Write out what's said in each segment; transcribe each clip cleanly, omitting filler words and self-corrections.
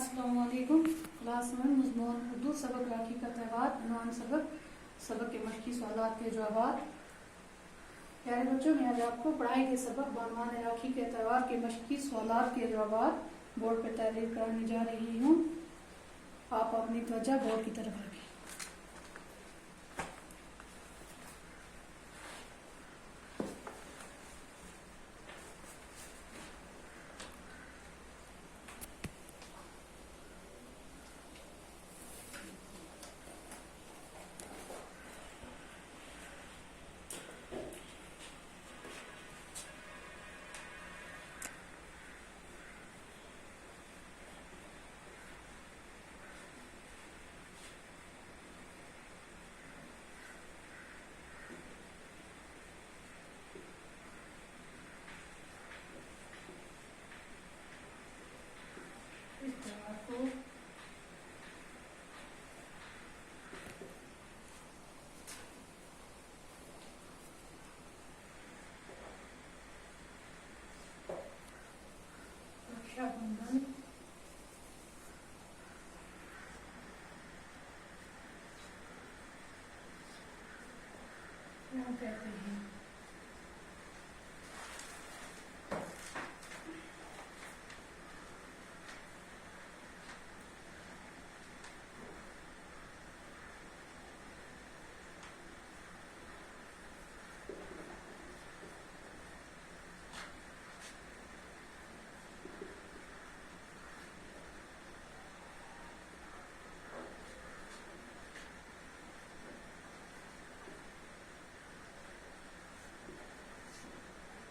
अस्सलाम वालेकुम। क्लास में मज़मून उर्दू सबक राखी का त्यौहार उन्वान सबक के मशक़ी सवालात के जवाब। प्यारे बच्चों, मैं आज आपको पढ़ाई के सबक बानवान राखी के त्यौहार के मशक़ी सवालात के जवाब बोर्ड पर तहरीर कराने जा रही हूँ। आप अपनी तवज्जो बोर्ड की तरफ रखें। इस त्यौहार को रक्षाबंधन क्यों कहते हैं?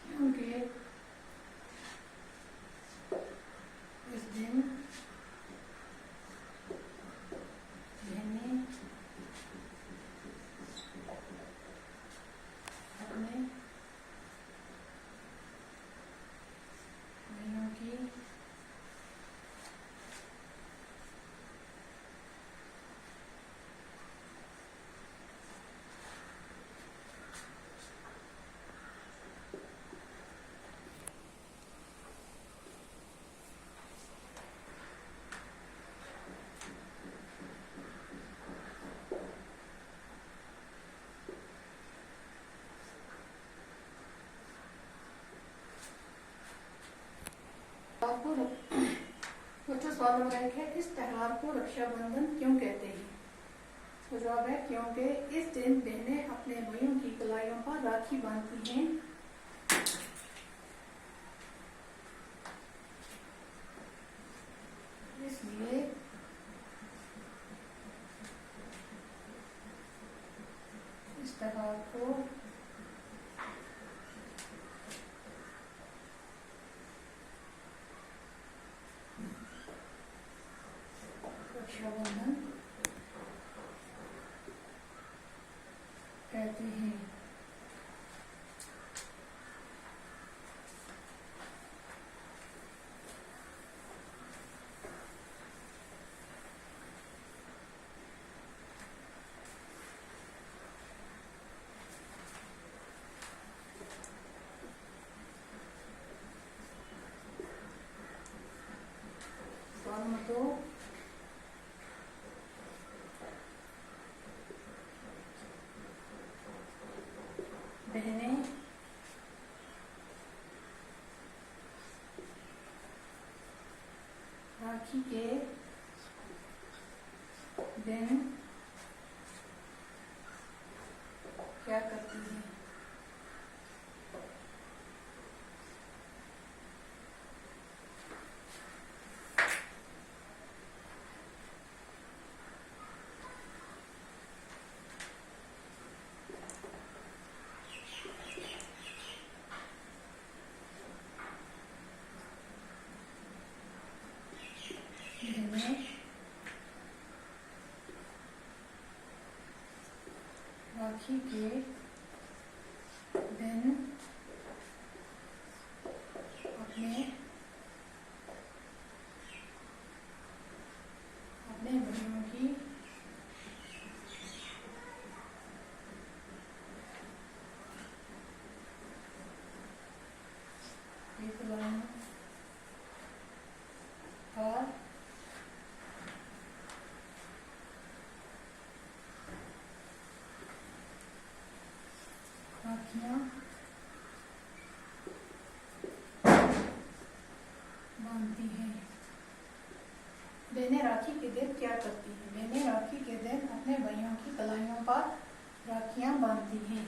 क्योंकि इस दिन बहनें अपने भाइयों की बच्चों सवाल नंबर 1 है, इस त्योहार को रक्षाबंधन क्यों कहते हैं? तो जवाब है क्योंकि इस दिन बहनें अपने भाइयों की कलाइयों पर राखी बांधती हैं। इसलिए इस त्योहार को रक्षाबंधन कहते हैं। सवाल नंबर 2, बहनें राखी के दिन क्या करती हैं? बहनें राखी के दिन अपने भाइयों की कलाइयों पर बहनें राखी के दिन क्या करती हैं? बहनें राखी के दिन अपने भाइयों की कलाइयों पर राखियां बांधती हैं।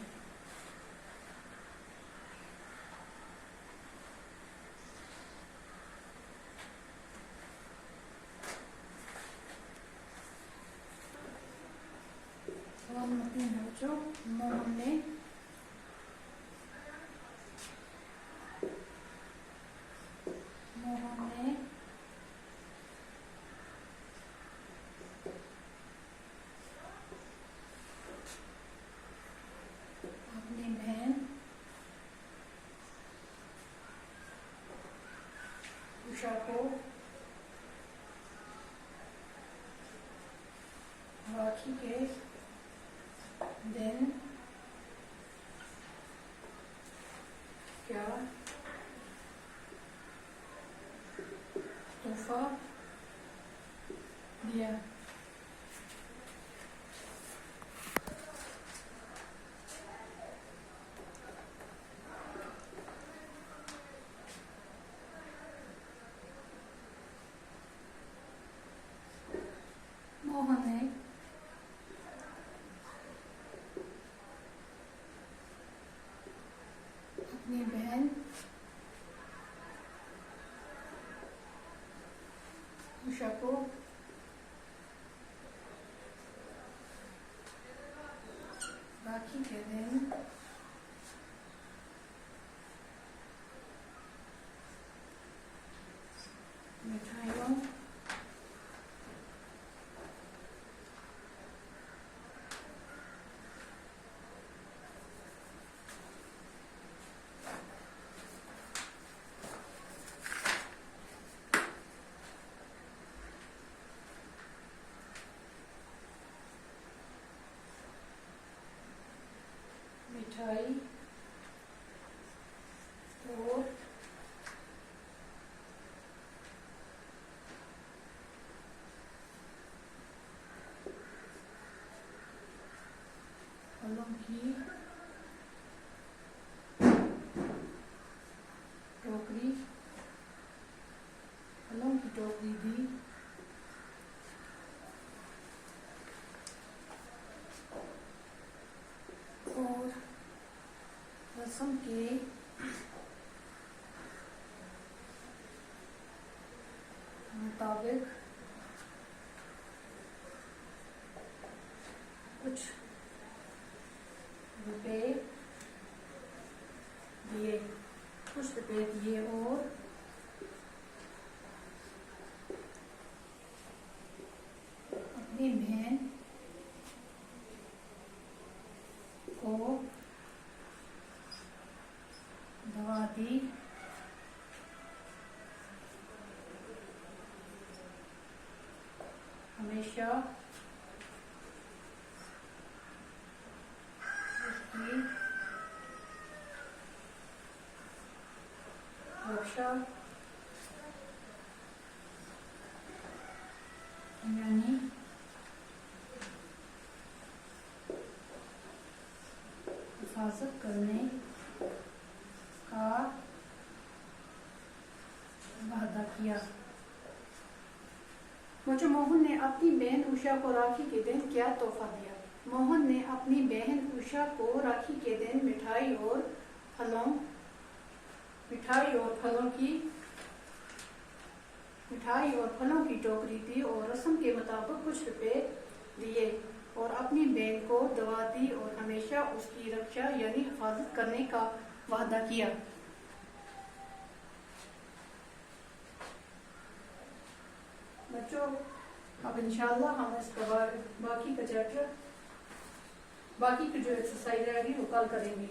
बच्चों, मोहन ने अपनी बहन उषा को राखी के दिन क्या तोहफा दिया? मोहन ने अपनी बहन उषा को राखी के दिन मिठाइयों मिठाई और फलों की टोकरी दी और रस्म के मुताबिक कुछ रुपए दिए और अपनी बहन को दवा दी। हमेशा उसकी रक्षा यानी हिफाजत करने का वादा किया। मुझे मोहन ने अपनी बहन उषा को राखी के दिन क्या तोहफा दिया? मोहन ने अपनी बहन उषा को राखी के दिन मिठाई और फलों की टोकरी दी और रस्म के मुताबिक कुछ रुपए दिए और अपनी बहन को दवा दी और हमेशा उसकी रक्षा यानी हिफाजत करने का वादा किया। बच्चों, अब इंशाल्लाह हम इसका बाकी का चैप्टर, बाकी की जो एक्सरसाइज रहेगी वो कल करेंगे।